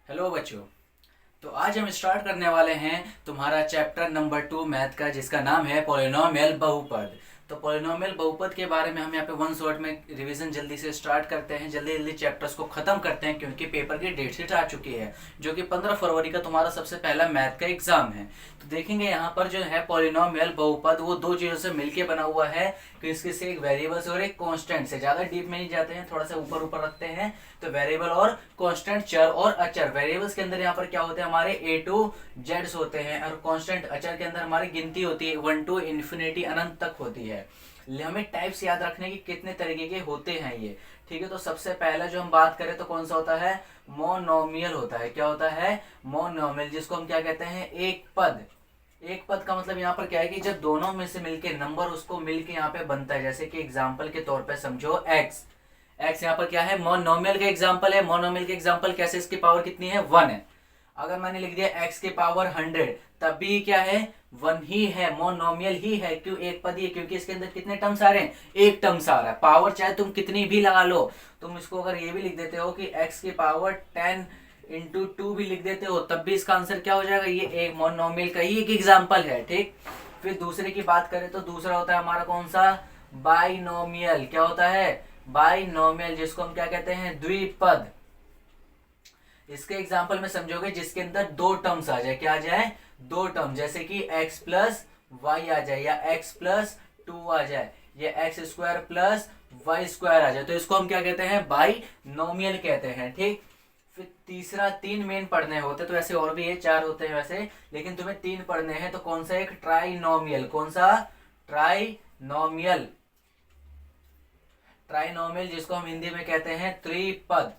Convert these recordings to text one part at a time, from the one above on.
Hello बच्चों। तो आज हम स्टार्ट करने वाले हैं तुम्हारा चैप्टर नंबर 2 मैथ का, जिसका नाम है पॉलिनोमियल बहुपद। तो पॉलिनोमियल बहुपद के बारे में हम यहाँ पे वन शॉट में रिवीजन जल्दी से स्टार्ट करते हैं, जल्दी जल्दी चैप्टर्स को खत्म करते हैं, क्योंकि पेपर की डेट शीट आ चुकी है जो कि 15 फरवरी का तुम्हारा सबसे पहला मैथ का एग्जाम है। तो देखेंगे यहाँ पर जो है पॉलिनोमियल बहुपद वो दो चीज़ों से मिलकर बना हुआ है, कि इसके से एक वेरिएबल और एक कांस्टेंट से। ज़्यादा डीप में नहीं जाते हैं, थोड़ा सा ऊपर ऊपर रखते हैं। तो वेरिएबल और कांस्टेंट, चर और अचर। वेरिएबल्स के अंदर यहाँ पर क्या होते हैं, हमारे ए टू जेड्स होते हैं, और कांस्टेंट अचर के अंदर हमारी गिनती होती है 1 टू इन्फिनिटी, अनंत तक होती है। हमें टाइप्स याद रखने की कितने तरीके के होते हैं ये, ठीक है। तो सबसे पहला जो हम बात करें तो कौन सा होता है, मोनोमियल होता है। क्या होता है, मोनोमियल, जिसको हम क्या कहते हैं, एक पद। एक पद का मतलब यहाँ पर क्या है कि जब दोनों में से मिलके नंबर उसको मिलके यहाँ पे बनता है। जैसे कि एग्जाम्पल के तौर पे समझो एक्स। एक्स यहाँ पर क्या है, मोनोमियल का एग्जाम्पल है। मोनोमियल का एग्जाम्पल कैसे, इसकी पावर कितनी है, 1 है। अगर मैंने लिख दिया एक्स के पावर 100, तब भी क्या है, 1 ही है, मोनोमियल ही है। क्यों, एक पद ही है, क्योंकि इसके अंदर कितने टर्म्स आ रहे हैं, एक टर्म्स आ रहा है। पावर चाहे तुम कितनी भी लगा लो, तुम इसको अगर ये भी लिख देते हो कि एक्स की पावर 10 इंटू 2 भी लिख देते हो, तब भी इसका आंसर क्या हो जाएगा, ये एक मोनोमियल का ही एक एग्जाम्पल है, ठीक। फिर दूसरे की बात करें तो दूसरा होता है हमारा कौन सा, बाइनोमियल। क्या होता है, बाइनोमियल, जिसको हम क्या कहते हैं, द्विपद। इसके एग्जाम्पल में समझोगे जिसके अंदर दो टर्म्स आ जाए। क्या आ जाए, दो टर्म, जैसे कि x प्लस वाई आ जाए, या x प्लस 2 आ जाए, या x square plus y square आ जाए। तो इसको हम क्या कहते हैं, बाइनोमियल कहते हैं, ठीक। फिर तीसरा, तीन मेन पढ़ने होते, तो ऐसे और भी है, 4 होते हैं वैसे, लेकिन तुम्हें 3 पढ़ने हैं। तो कौन सा, एक ट्राइनोमियल। कौन सा, ट्राइनोमियल। ट्राइनोमियल, जिसको हम हिंदी में कहते हैं त्रिपद।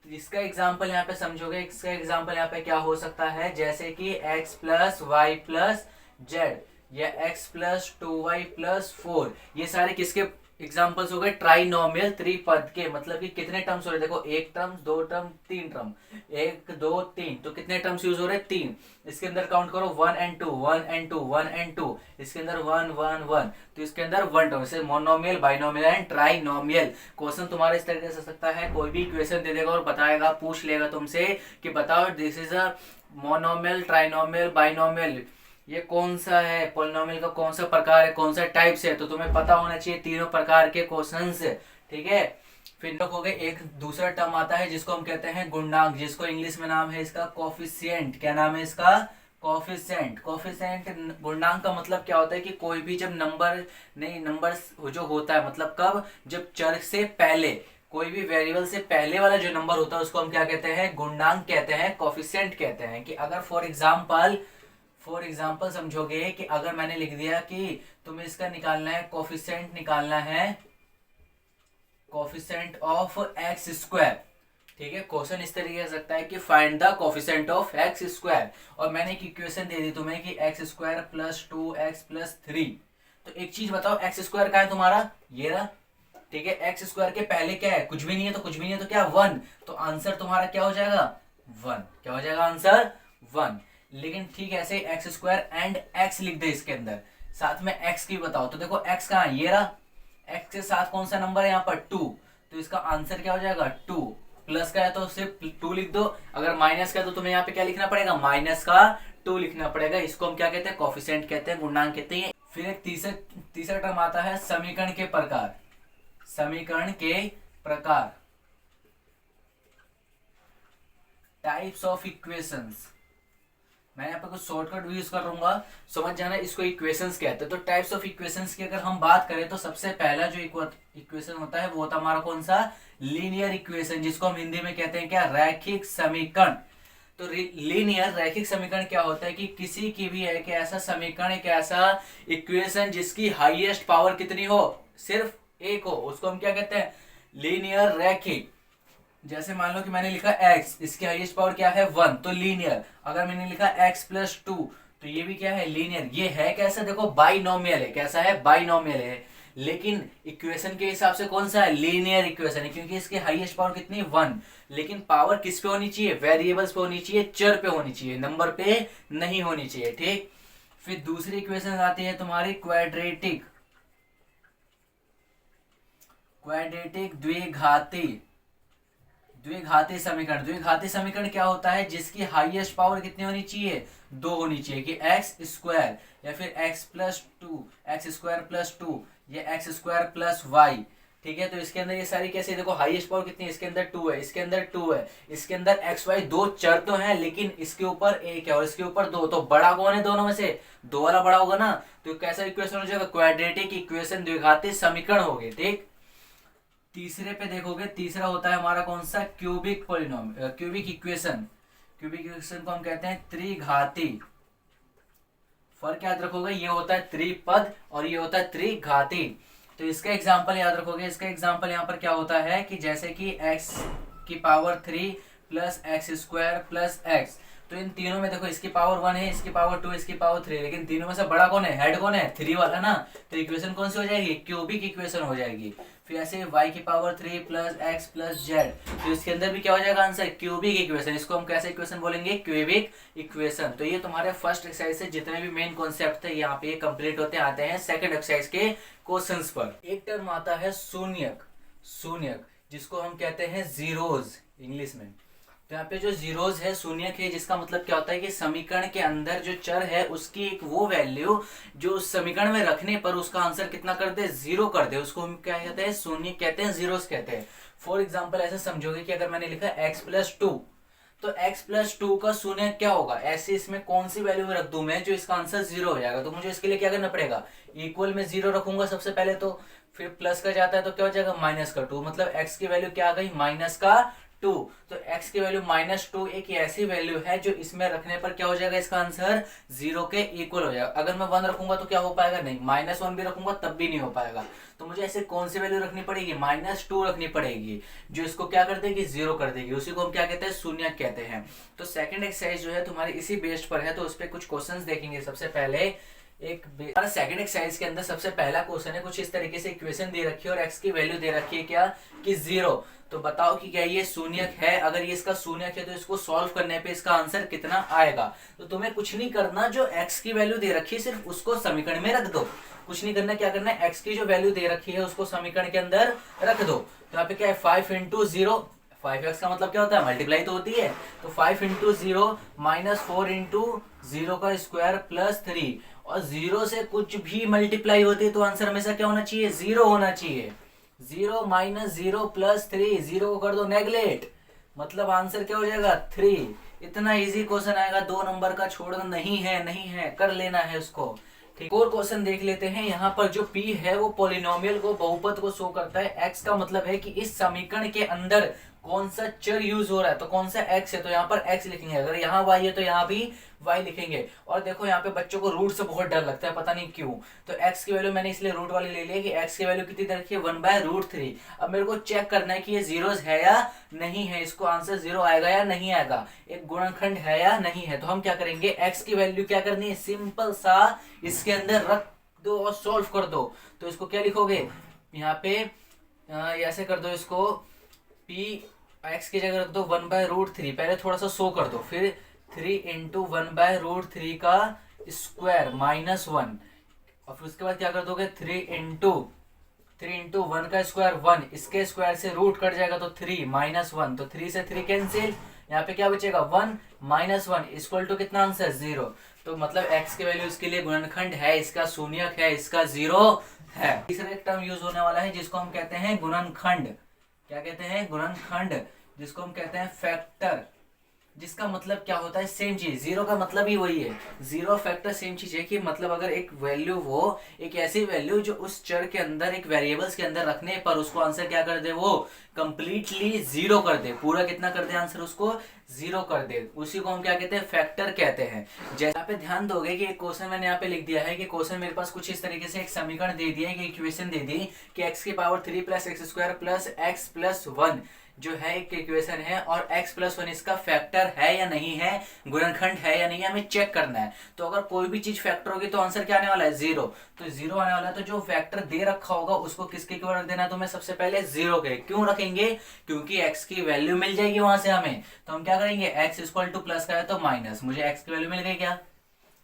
इसका एग्जाम्पल यहाँ पे समझोगे, इसका एग्जाम्पल यहाँ पे क्या हो सकता है, जैसे कि x plus y plus z, या x प्लस 2y प्लस 4। ये सारे किसके एग्जाम्पल्स हो गए, ट्राइनोमियल त्रिपद के। मतलब कि कितने टर्म्स हो रहे, देखो, एक टर्म, दो टर्म, तीन टर्म, एक दो तीन, तो कितने टर्म्स यूज हो रहे, तीन। इसके अंदर काउंट करो 1 एंड 2, 1 एंड 2, 1 एंड 2, इसके अंदर 1 1 1, तो इसके अंदर 1 टर्म। जैसे monomial, binomial and trinomial. Question तुम्हारे इस तरीके से सकता है, कोई भी क्वेश्चन दे देगा और बताएगा, पूछ लेगा तुमसे कि बताओ this is a monomial, trinomial, binomial, ये कौन सा है, पॉलिनोमियल का कौन सा प्रकार है, कौन सा टाइप्स है। तो तुम्हें पता होना चाहिए तीनों प्रकार के क्वेश्चंस, ठीक है। फिर हो गए, एक दूसरा टर्म आता है जिसको हम कहते हैं गुणांक, जिसको इंग्लिश में नाम है इसका कोफिशिएंट। क्या नाम है इसका, कोफिशिएंट। कोफिशिएंट गुणांक का मतलब क्या होता है कि कोई भी जब नंबर, नहीं, नंबर जो होता है, मतलब कब, जब चर से पहले, कोई भी वेरिएबल से पहले वाला जो नंबर होता है उसको हम क्या कहते हैं, गुणांक कहते हैं, कोफिशिएंट कहते हैं। कि अगर फॉर एग्जाम्पल समझोगे कि अगर मैंने लिख दिया कि तुम्हें इसका निकालना है, कोफिशिएंट निकालना है, कोफिशिएंट ऑफ एक्स स्क्वायर, ठीक है। क्वेश्चन इस तरीके से सकता है कि find the coefficient of x square, और मैंने एक इक्वेशन दे दी तुम्हें कि x square plus 2x plus 3। तो एक चीज बताओ, एक्स स्क्वायर का है तुम्हारा, ये रहा, ठीक है। एक्स स्क्वायर के पहले क्या है, कुछ भी नहीं है, तो कुछ भी नहीं है तो क्या, 1। तो आंसर तुम्हारा क्या हो जाएगा, 1। क्या हो जाएगा आंसर, 1। लेकिन ठीक है, ऐसे एक्स स्क्वायर एंड एक्स लिख दे इसके अंदर, साथ में एक्स की बताओ। तो देखो एक्स कहाँ है, ये रहा, एक्स के साथ कौन सा नंबर है यहाँ पर, 2। तो इसका आंसर क्या हो जाएगा, 2। प्लस का है तो सिर्फ 2 लिख दो, अगर माइनस का है तो तुम्हें यहाँ पे क्या लिखना पड़ेगा, माइनस का 2 लिखना पड़ेगा। इसको हम क्या कहते हैं, कोफिशिएंट कहते हैं, गुणांक कहते हैं। फिर एक तीसरा टर्म आता है समीकरण के प्रकार। समीकरण के प्रकार, टाइप्स ऑफ इक्वेशंस। मैं यहाँ पे कुछ शॉर्टकट भी यूज करूंगा, समझ जाना, इसको इक्वेशंस कहते हैं। तो टाइप्स ऑफ इक्वेशंस की अगर हम बात करें तो सबसे पहला जो इक्वेशन होता है वो होता है हमारा कौन सा, लीनियर इक्वेशन, जिसको हम हिंदी में कहते हैं क्या, रैखिक समीकरण। तो लीनियर, रैखिक समीकरण क्या होता है कि किसी की भी एक ऐसा समीकरण, एक ऐसा इक्वेशन जिसकी हाईएस्ट पावर कितनी हो, सिर्फ एक हो, उसको हम क्या कहते हैं, लीनियर रैखिक। जैसे मान लो कि मैंने लिखा x, इसकी हाईएस्ट पावर क्या है, 1, तो लीनियर। अगर मैंने लिखा x प्लस 2, तो ये भी क्या है, लीनियर। ये है कैसा, देखो बाइनोमियल है, कैसा है, बाइनोमियल है। लेकिन इक्वेशन के हिसाब से कौन सा है, लीनियर इक्वेशन है, क्योंकि इसकी हाईएस्ट पावर कितनी, 1। लेकिन पावर किस पे होनी चाहिए, वेरिएबल्स पे होनी चाहिए, चर पे होनी चाहिए, नंबर पे नहीं होनी चाहिए, ठीक। फिर दूसरी इक्वेशन आती है तुम्हारी क्वाड्रेटिक, क्वाड्रेटिक द्विघाती द्विघाती समीकरण, द्विघाती समीकरण क्या होता है, जिसकी हाईएस्ट पावर कितनी होनी चाहिए, 2 होनी चाहिए, कि एक्स स्क्वायर या फिर x plus two, x square plus two, या एक्स स्क्वायर प्लस वाई। ठीक है, तो इसके अंदर ये सारी कैसे, देखो हाईएस्ट पावर कितनी है, इसके अंदर 2 है, इसके अंदर 2 है, इसके अंदर एक्स वाई दो चर तो हैं, लेकिन इसके ऊपर एक है और इसके ऊपर 2, तो बड़ा कौन है दोनों में से, 2 वाला बड़ा होगा ना। तो कैसा इक्वेशन हो जाएगा, क्वाड्रेटिक इक्वेशन, द्विघाती समीकरण हो गए। ठीक, तीसरे पे देखोगे, तीसरा होता है हमारा कौन सा, cubic पोलिनोम, cubic equation. Cubic equation को हम कहते हैं त्रिघाती। फर्क याद रखोगे, ये होता है त्रिपद और ये होता है त्रिघाती। तो इसका एग्जांपल याद रखोगे, इसका एग्जांपल यहाँ पर क्या होता है कि जैसे कि x की power 3 plus x square plus x, तो इन तीनों में देखो इसकी पावर 1 है, इसकी पावर 2, इसकी पावर 3, लेकिन तीनों में से बड़ा कौन है, हेड कौन है, 3 वाला ना। तो इक्वेशन कौन सी हो जाएगी, क्यूबिक इक्वेशन हो जाएगी। फिर ऐसे y की power 3 plus x plus Z, तो इसके अंदर भी क्या हो जाएगा आंसर, क्यूबिक इक्वेशन। इसको हम कैसे इक्वेशन बोलेंगे, क्यूबिक इक्वेशन। तो ये तुम्हारे फर्स्ट एक्सरसाइज से जितने भी मेन कॉन्सेप्ट थे यहाँ पे कंप्लीट होते आते हैं सेकंड एक्सरसाइज के क्वेश्चंस पर। एक टर्म आता है शून्यक, शून्यक जिसको हम कहते हैं जीरोज इंग्लिश में। तो यहाँ पे जो जीरोज है, शून्यक है, जिसका मतलब क्या होता है कि समीकरण के अंदर जो चर है उसकी एक वो वैल्यू जो उस समीकरण में रखने पर उसका आंसर कितना कर दे, 0 कर दे, उसको हम क्या कहते हैं, शून्य कहते हैं, जीरोस कहते हैं। फॉर एग्जाम्पल ऐसे समझोगे कि अगर मैंने लिखा x प्लस 2, तो x प्लस 2 का शून्य क्या होगा, ऐसे इसमें कौन सी वैल्यू में रख दूं मैं जो इसका आंसर 0 हो जाएगा। तो मुझे इसके लिए क्या करना पड़ेगा, इक्वल में 0 रखूंगा सबसे पहले, तो फिर प्लस का जाता है तो क्या हो जाएगा, माइनस का 2, मतलब x की वैल्यू क्या आ गई, माइनस का 2। तो x की वैल्यू -2 एक ऐसी वैल्यू है जो इसमें रखने पर क्या हो जाएगा, इसका आंसर 0 के इक्वल हो जाएगा। अगर मैं 1 रखूंगा तो क्या हो पाएगा, नहीं, -1 भी रखूंगा तब भी नहीं हो पाएगा। तो मुझे ऐसे कौन सी वैल्यू रखनी पड़ेगी, -2 रखनी पड़ेगी, जो इसको क्या कर देगी, 0 कर देगी। उसी को हम क्या कहते हैं, शून्य कहते हैं। तो सेकंड एक्सरसाइज जो है तुम्हारी इसी बेस्ड पर है, तो उस पर कुछ क्वेश्चंस देखेंगे। सबसे पहले एक सेकंड एक्सरसाइज के अंदर सबसे पहला क्वेश्चन है, कुछ इस तरीके से इक्वेशन दे रखी है और x की वैल्यू दे रखी है क्या, कि 0। तो बताओ कि क्या ये शून्यक है, अगर ये इसका शून्यक है तो इसको सॉल्व करने पे इसका आंसर कितना आएगा। तो तुम्हें कुछ नहीं करना, जो x की वैल्यू दे रखी है सिर्फ उसको समीकरण में रख दो, कुछ नहीं करना। क्या करना है, x की जो वैल्यू दे रखी है उसको समीकरण के अंदर रख दो। तो यहाँ पे क्या है, 5 इंटू 0, 5x का मतलब क्या होता है, मल्टीप्लाई तो होती है। तो 5 इंटू 0 -4 इंटू 0 का स्क्वायर प्लस 3, और 0 से कुछ भी मल्टीप्लाई होती है तो आंसर हमेशा क्या होना चाहिए, 0 होना चाहिए। 0 - 0 प्लस 3, 0 को कर दो नेगलेक्ट, मतलब आंसर क्या हो जाएगा, 3। इतना इजी क्वेश्चन आएगा, 2 नंबर का, छोड़ना नहीं है, नहीं है, कर लेना है उसको। ठीक, और क्वेश्चन देख लेते हैं। यहाँ पर जो p है वो पोलिनोमियल को, बहुपद को शो करता है। x का मतलब है कि इस समीकरण के अंदर कौन सा चर यूज हो रहा है, तो कौन सा x है, तो यहाँ पर x लिखेंगे। अगर यहाँ y है तो यहाँ भी y लिखेंगे। और देखो यहाँ पे बच्चों को रूट से बहुत डर लगता है, पता नहीं क्यों। तो x की वैल्यू मैंने इसलिए रूट वाली ले ली है कि x की वैल्यू कितनी दे रखी है, 1/√3। अब मेरे को चेक करना है कि ये जीरोस है या नहीं है, इसको आंसर 0 आएगा या नहीं आएगा, एक गुणनखंड है या नहीं है। तो हम क्या करेंगे, x की वैल्यू क्या करनी है, सिंपल सा इसके अंदर रख दो और सोल्व कर दो। तो इसको क्या लिखोगे, यहाँ पे ऐसे कर दो, इसको p x की जगह रख दो 1/√3, पहले थोड़ा सा शो कर दो, फिर 3 इंटू 1/√3 का स्क्वायर -1, और फिर उसके बाद क्या कर दोगे, 3 इंटू 1 का स्क्वायर 1, इसके स्क्वायर से रूट कट जाएगा तो 3 -1, तो 3 से 3 कैंसिल, यहाँ पे क्या बचेगा, 1 -1 इक्वल टू कितना आंसर, 0। तो मतलब x की वैल्यू इसके लिए गुणनखंड है, इसका शून्यक है, इसका 0 है। तीसरा एक टर्म यूज होने वाला है जिसको हम कहते हैं गुणनखंड। क्या कहते हैं, गुणनखंड, जिसको हम कहते हैं फैक्टर, जिसका मतलब क्या होता है, सेम चीज। 0 का मतलब ही वही है, 0 फैक्टर सेम चीज है, कि मतलब अगर एक वैल्यू हो, एक ऐसी वैल्यू जो उस चर के अंदर, एक वेरिएबल्स के अंदर रखने पर उसको आंसर क्या कर दे, वो कंप्लीटली 0 कर दे, पूरा कितना कर दे आंसर, उसको 0 कर दे, उसी को हम क्या कहते हैं, फैक्टर कहते हैं। जैसे यहाँ पे ध्यान दोगे कि एक क्वेश्चन मैंने यहाँ पे लिख दिया है, कि क्वेश्चन मेरे पास कुछ इस तरीके से एक समीकरण दे दिया है, कि इक्वेशन दे दी कि x की power 3 plus x square plus x plus 1 जो है एक इक्वेशन है, और x प्लस 1 इसका फैक्टर है या नहीं है, गुणनखंड है या नहीं है, हमें चेक करना है। तो अगर कोई भी चीज फैक्टर होगी तो आंसर क्या आने वाला है, 0। तो 0 आने वाला है, तो जो फैक्टर दे रखा होगा उसको किसके इक्वल रख देना है, तो मैं सबसे पहले 0 के। क्यों रखेंगे, क्योंकि x की वैल्यू मिल जाएगी वहां से हमें। तो हम क्या करेंगे, x इक्वल टू प्लस का है तो माइनस, मुझे x की वैल्यू मिल गई, क्या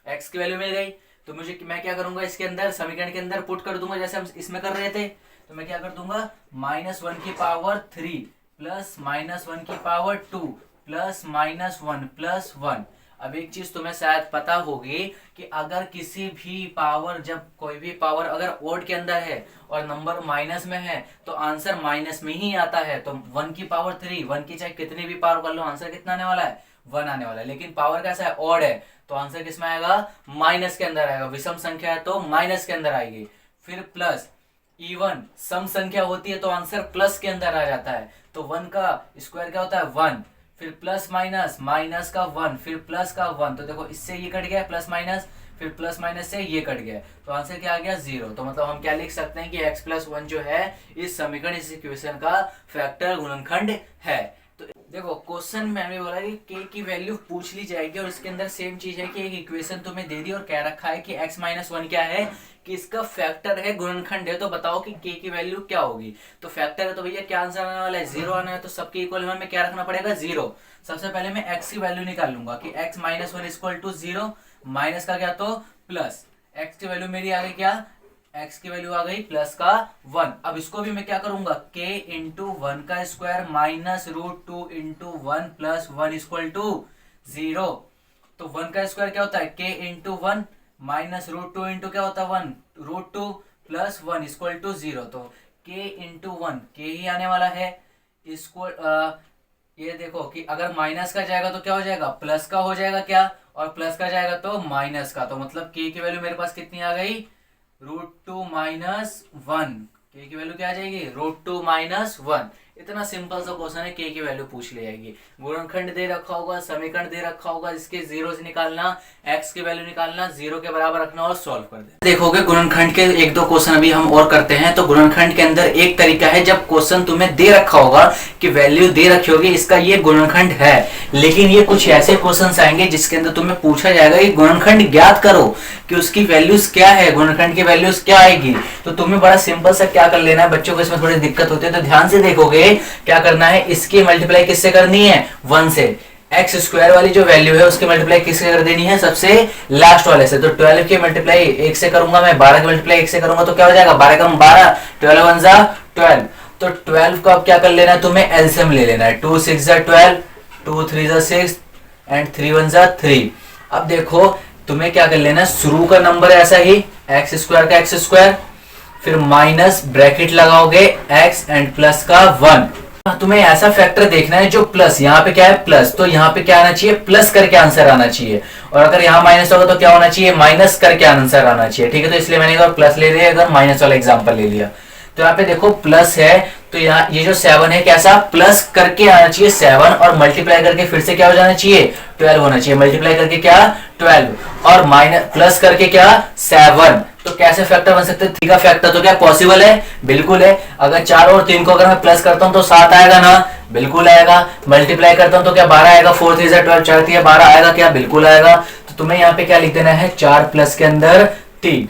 x की वैल्यू मिल गई, तो मुझे मैं क्या करूंगा, इसके अंदर समीकरण के अंदर पुट कर दूंगा, जैसे हम इसमें कर रहे थे। तो मैं क्या कर दूंगा, -1 की पावर 3 प्लस माइनस वन की power 2 plus minus one plus 1। अब एक चीज तुम्हें शायद पता होगी कि अगर किसी भी पावर, जब कोई भी पावर अगर ओड के अंदर है और नंबर माइनस में है तो आंसर माइनस में ही आता है। तो 1 की पावर 3, 1 की चाहे कितनी भी पावर कर लो, आंसर कितना आने वाला है? 1 आने वाला है। लेकिन पावर कैसा है? ओड है, तो आंसर किस में आएगा? माइनस के अंदर आएगा। विषम संख्या है तो माइनस के अंदर आएगी। फिर प्लस इवन सम संख्या होती है तो आंसर प्लस के अंदर आ जाता है। तो 1 का स्क्वायर क्या होता है? 1। फिर प्लस माइनस, माइनस का 1, फिर प्लस का 1। तो देखो इससे ये कट गया प्लस माइनस, फिर प्लस माइनस से ये कट गया, तो आंसर क्या आ गया? 0। तो मतलब हम क्या लिख सकते हैं कि x प्लस 1 जो है इस समीकरण, इस इक्वेशन का फैक्टर, गुणनखंड है। तो देखो क्वेश्चन में हमें बोला कि k की वैल्यू पूछ ली जाएगी और इसके अंदर सेम चीज है कि एक इक्वेशन तुम्हें दे दी और कह रखा है कि x माइनस 1 क्या है? कि इसका फैक्टर है, गुणनखंड है। तो बताओ कि k की वैल्यू क्या होगी? तो फैक्टर है तो भैया क्या आंसर आने वाला है? 0 आना है। तो सबके इक्वल हमें क्या रखना पड़ेगा? 0। सबसे पहले मैं x की वैल्यू निकाल लूंगा कि x minus 1 equal to 0, minus का क्या तो प्लस, x की वैल्यू मेरी आ गई क्या? x की वैल्यू आ गई प्लस का 1। अब इसको भी मैं क्या करूंगा? k इंटू 1 का square minus root 2 into 1 plus 1 equal to 0। तो 1 का स्क्वायर क्या होता है? k into 1 minus root 2 into क्या होता है? 1 रूट 2 प्लस 1 इक्वल टू 0। तो k इंटू 1 k ही आने वाला है। इसको ये देखो कि अगर माइनस का जाएगा तो क्या हो जाएगा? प्लस का हो जाएगा क्या? और प्लस का जाएगा तो माइनस का। तो मतलब k की वैल्यू मेरे पास कितनी आ गई? √2 माइनस 1। k की वैल्यू क्या आ जाएगी? √2 माइनस 1। इतना सिंपल सा क्वेश्चन है, k की वैल्यू पूछ ली जाएगी। गुणनखंड दे रखा होगा, समीकरण दे रखा होगा, इसके जीरो से निकालना, x की वैल्यू निकालना, 0 के बराबर रखना और सॉल्व कर देना। देखोगे गुणनखंड के एक दो क्वेश्चन अभी हम और करते हैं। तो गुणनखंड के अंदर एक तरीका है, जब क्वेश्चन तुम्हें दे रखा होगा कि वैल्यू दे रखी होगी इसका ये गुणनखंड है, लेकिन ये कुछ ऐसे क्वेश्चन आएंगे जिसके अंदर तुम्हें पूछा जाएगा कि गुणनखंड ज्ञात करो कि उसकी वैल्यूज क्या है, गुणनखंड की वैल्यूज क्या आएगी। तो तुम्हें बड़ा सिंपल सा क्या कर लेना है, बच्चों को इसमें थोड़ी दिक्कत होती है तो ध्यान से देखोगे क्या करना है, इसकी मल्टीप्लाई किससे करनी है? 1 से। एक्स स्क्वायर वाली जो वैल्यू है उसकी मल्टीप्लाई किससे कर देनी है? सबसे लास्ट वाले से। तो 12 की मल्टीप्लाई 1 से करूंगा मैं, 12 की मल्टीप्लाई 1 से करूंगा तो क्या हो जाएगा? 12 कम 12, 12 1 जा 12। तो 12 को अब क्या कर लेना है तुम्हें? एलसीएम ले लेना है। 2 6 जा 12, 2 3 जा 6 एंड 3 1 जा 3। अब देखो तुम्हें क्या कर लेना है, शुरू का नंबर ऐसा ही एक्स स्क्वायर का एक्स स्क्वायर, फिर माइनस ब्रैकेट लगाओगे एक्स एंड प्लस का 1। तुम्हें ऐसा फैक्टर देखना है जो प्लस, यहाँ पे क्या है? प्लस, तो यहाँ पे क्या आना चाहिए? प्लस करके आंसर आना चाहिए। और अगर यहाँ माइनस होगा तो क्या होना चाहिए? माइनस करके आंसर आना चाहिए। ठीक है, तो इसलिए मैंने एक बार प्लस ले लिया, अगर माइनस वाला एग्जांपल ले लिया। तो यहाँ पे देखो प्लस है तो यहाँ ये जो 7 है कैसा? प्लस करके आना चाहिए 7 और मल्टीप्लाई करके फिर से क्या हो जाना चाहिए? 12 होना चाहिए। मल्टीप्लाई करके क्या? 12 और माइनस प्लस करके क्या? 7। तो कैसे फैक्टर बन सकते हैं? 3 का फैक्टर तो क्या पॉसिबल है? बिल्कुल है। अगर 4 और 3 को अगर मैं प्लस करता हूं तो 7 आएगा ना? बिल्कुल आएगा। मल्टीप्लाई करता हूं तो क्या 12 आएगा? 4 3 12, 4 3 12 आएगा क्या? बिल्कुल आएगा। तो तुम्हें यहाँ पे क्या लिख देना है? 4 प्लस के अंदर 3।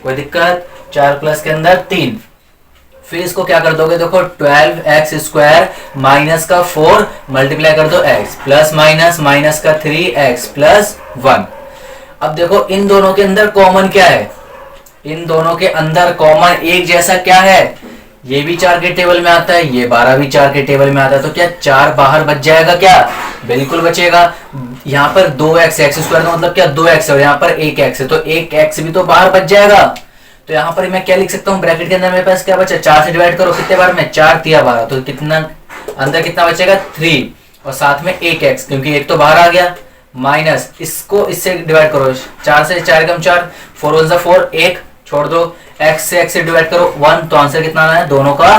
कोई दिक्कत? 4 प्लस के अंदर 3। फिर इसको क्या कर दोगे? देखो 12x स्क्वायर माइनस का 4 मल्टीप्लाई कर दो x प्लस माइनस माइनस का 3x प्लस 1। अब देखो इन दोनों के अंदर कॉमन क्या है? इन दोनों के अंदर कॉमन एक जैसा क्या है? ये भी 4 के टेबल में आता है, ये 12 भी 4 के टेबल में आता है। तो क्या 4 बाहर बच जाएगा क्या? बिल्कुल बचेगा। यहाँ पर 2x, एक्स स्क्वायर का मतलब क्या? 2x है और यहाँ पर 1x है, तो 1x भी तो बाहर बच जाएगा। तो यहाँ पर मैं क्या लिख सकता हूँ? ब्रैकेट के अंदर मेरे पास क्या बचा? 4 से डिवाइड करो कितने बार में? 4 3 12, तो कितना अंदर कितना बचेगा? 3 और साथ में 1x, क्योंकि एक तो बाहर आ गया, माइनस इसको इससे डिवाइड करो, 4 से 4 कम 4, 4 1 4, 1 छोड़ दो, x से डिवाइड करो 1, तो आंसर कितना आना है? दोनों का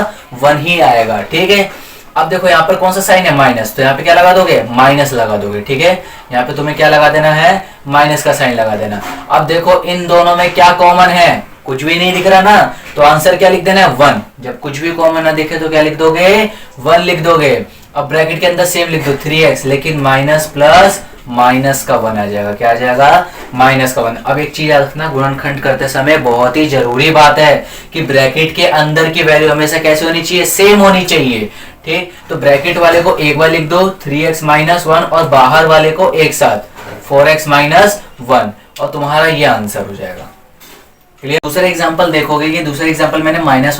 1 ही आएगा। ठीक है, अब देखो यहाँ पर कौन सा साइन है? माइनस, तो यहाँ पे क्या लगा दोगे? माइनस लगा दोगे। ठीक है, यहाँ पे तुम्हें क्या लगा देना है? माइनस का साइन लगा देना। अब देखो इन दोनों में क्या कॉमन है? कुछ भी नहीं दिख रहा ना, तो आंसर क्या लिख देना है? 1। जब कुछ भी कॉमन ना दिखे तो क्या लिख दोगे? 1 लिख दोगे। अब ब्रैकेट के अंदर सेम लिख दो 3x, लेकिन माइनस प्लस माइनस का 1 आ जाएगा। क्या आ जाएगा? माइनस का 1। अब एक चीज याद रखना, गुणनखंड करते समय बहुत ही जरूरी बात है कि ब्रैकेट के अंदर की वैल्यू हमेशा कैसे होनी चाहिए? सेम होनी चाहिए। ठीक, तो ब्रैकेट वाले को एक बार लिख दो 3x माइनस 1 और बाहर वाले को एक साथ 4x माइनस 1 और तुम्हारा ये आंसर हो जाएगा। क्लियर? दूसरा एग्जांपल देखोगे कि दूसरा एग्जांपल मैंने माइनस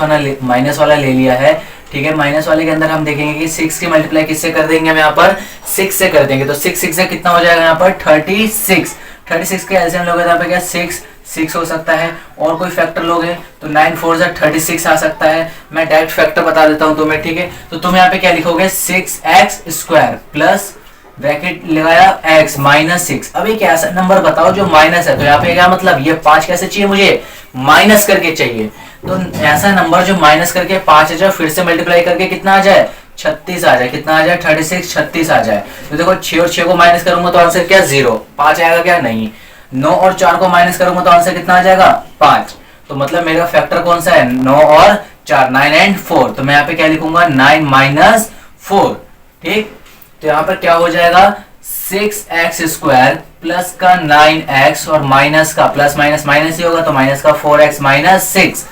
वाला ले लिया है। ठीक है। माइनस वाले के अंदर हम देखेंगे कि 6 की मल्टीप्लाई किससे कर देंगे, हम यहाँ पर 6 से कर देंगे। तो 6 से कितना हो जाएगा यहाँ पर 36। 36 के एलसीएम लोगे तो यहाँ पे क्या 6 हो सकता है, और कोई फैक्टर लोगे तो 9 4 जा 36 आ सकता है। मैं डायरेक्ट फैक्टर बता देता हूँ तुम्हें, ठीक है। तो तुम यहाँ पे क्या लिखोगे 6x² प्लस ब्रैकेट लगाया x माइनस 6। अब एक ऐसा नंबर बताओ जो माइनस है, तो यहाँ पे क्या मतलब ये 5 कैसे चाहिए, मुझे माइनस करके चाहिए। तो ऐसा नंबर जो माइनस करके 5 आ जाए, फिर से मल्टीप्लाई करके कितना आ जाए 36 आ जाए। कितना आ जाए 36 36 आ जाए। तो देखो 6 और 6 को माइनस करूंगा तो आंसर क्या 0, 5 आएगा क्या, नहीं। 9 और 4 को माइनस करूंगा तो आंसर कितना आ जाएगा 5। तो मतलब मेरा फैक्टर कौन सा है 9 और 4, 9 एंड 4। तो मैं यहाँ पे क्या लिखूंगा 9 माइनस 4, ठीक। तो यहाँ पर क्या हो जाएगा 6x² प्लस का 9x और माइनस का प्लस माइनस माइनस ही होगा, तो माइनस का 4x माइनस 6।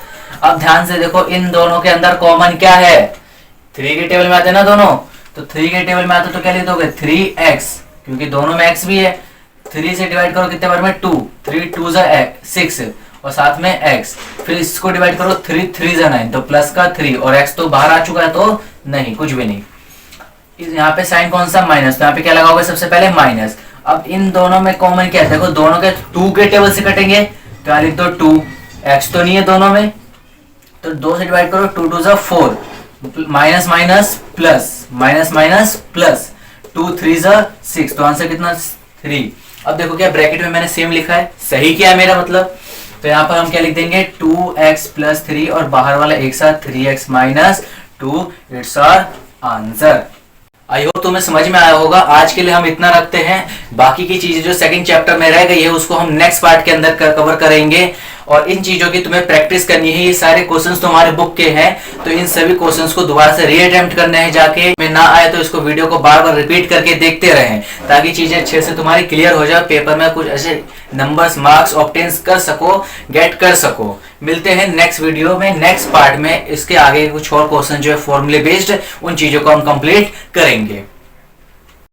अब ध्यान से देखो इन दोनों के अंदर कॉमन क्या है, 3 के टेबल में आते हैं ना दोनों, तो 3 के टेबल में आते तो क्या लिख दोगे 3x, क्योंकि दोनों में x भी है। 3 से डिवाइड करो कितने बार में 2, 3 2 6 और साथ में x, फिर इसको डिवाइड करो 3 3 9, तो प्लस का 3 और x तो बाहर आ चुका है तो नहीं, कुछ भी नहीं। यहाँ पे साइन कौन सा माइनस, तो यहाँ पे क्या लगाओगे सबसे पहले माइनस। अब इन दोनों में कॉमन क्या है, देखो दोनों के 2 के टेबल से कटेंगे तो यहाँ लिख दो 2, x तो नहीं है दोनों में, तो 2 से डिवाइड करो 2 2 4, minus minus plus minus minus plus, 2 3 6, तो आंसर कितना 3। अब देखो क्या ब्रैकेट में मैंने सेम लिखा है, सही किया है मेरा मतलब। तो यहाँ पर हम क्या लिख देंगे 2x प्लस 3 और बाहर वाला एक साथ 3x minus 2, it's our answer. I hope तुम्हें समझ में आया होगा। आज के लिए हम इतना रखते हैं, बाकी की चीजें जो सेकंड चैप्टर में रह गई है उसको हम नेक्स्ट पार्ट के अंदर कवर करेंगे। और इन चीजों की तुम्हें प्रैक्टिस करनी है। ये सारे क्वेश्चंस तुम्हारे बुक के हैं, तो इन सभी क्वेश्चंस को दोबारा से रीअटेम्प्ट करने हैं जाके। में ना आए तो इसको वीडियो को बार बार रिपीट करके देखते रहें, ताकि चीजें अच्छे से तुम्हारी क्लियर हो जाए, पेपर में कुछ ऐसे नंबर्स मार्क्स ऑब्टेन कर सको, गेट कर सको। मिलते हैं नेक्स्ट वीडियो में, नेक्स्ट पार्ट में। इसके आगे कुछ और क्वेश्चन जो है फॉर्मूले बेस्ड, उन चीजों को हम कंप्लीट करेंगे।